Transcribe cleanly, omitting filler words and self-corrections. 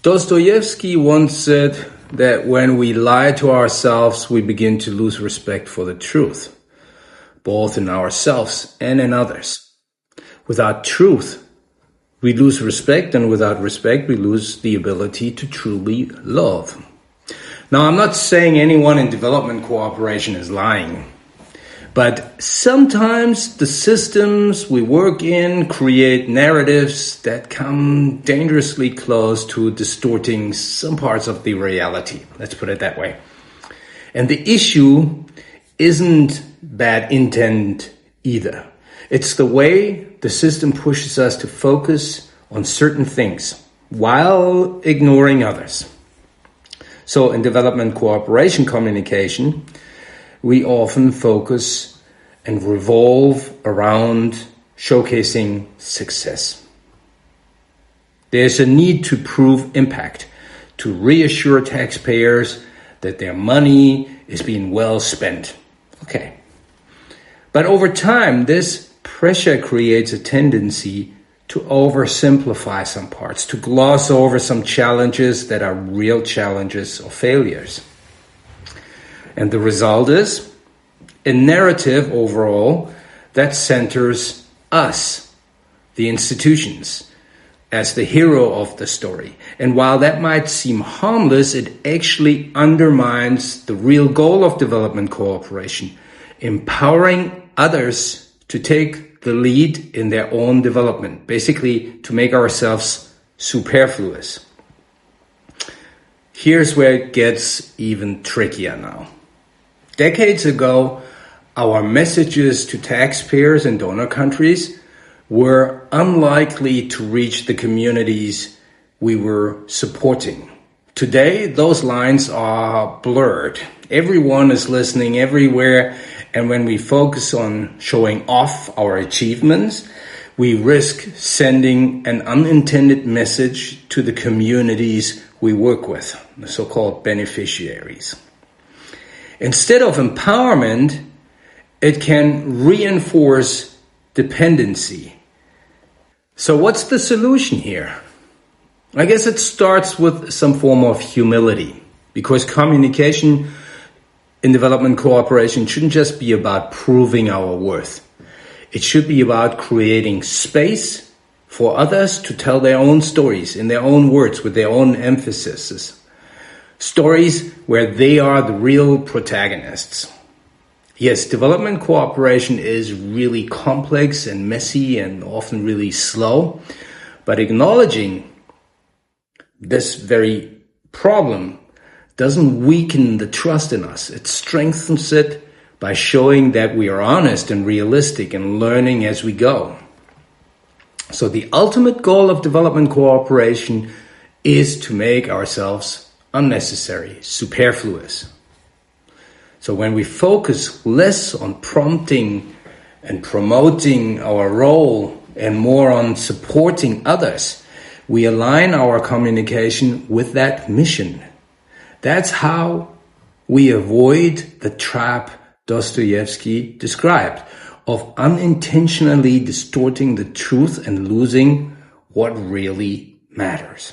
Dostoevsky once said that when we lie to ourselves, we begin to lose respect for the truth, both in ourselves and in others. Without truth, we lose respect, and without respect, we lose the ability to truly love. Now, I'm not saying anyone in development cooperation is lying, but sometimes the systems we work in create narratives that come dangerously close to distorting some parts of the reality. Let's put it that way. And the issue isn't bad intent either. It's the way the system pushes us to focus on certain things while ignoring others. So in development cooperation communication, we often focus and revolve around showcasing success. There's a need to prove impact, to reassure taxpayers that their money is being well spent. Okay. But over time, this pressure creates a tendency to oversimplify some parts, to gloss over some challenges that are real challenges or failures. And the result is a narrative overall that centers us, the institutions, as the hero of the story. And while that might seem harmless, it actually undermines the real goal of development cooperation, empowering others to take the lead in their own development, basically to make ourselves superfluous. Here's where it gets even trickier now. Decades ago, our messages to taxpayers in donor countries were unlikely to reach the communities we were supporting. Today, those lines are blurred. Everyone is listening everywhere, and when we focus on showing off our achievements, we risk sending an unintended message to the communities we work with, the so-called beneficiaries. Instead of empowerment, it can reinforce dependency. So what's the solution here? I guess it starts with some form of humility, because communication in development cooperation shouldn't just be about proving our worth. It should be about creating space for others to tell their own stories in their own words with their own emphasis. Stories where they are the real protagonists. Yes, development cooperation is really complex and messy and often really slow, but acknowledging this very problem doesn't weaken the trust in us. It strengthens it by showing that we are honest and realistic and learning as we go. So the ultimate goal of development cooperation is to make ourselves unnecessary, superfluous. So when we focus less on prompting and promoting our role and more on supporting others, we align our communication with that mission. That's how we avoid the trap Dostoevsky described of unintentionally distorting the truth and losing what really matters.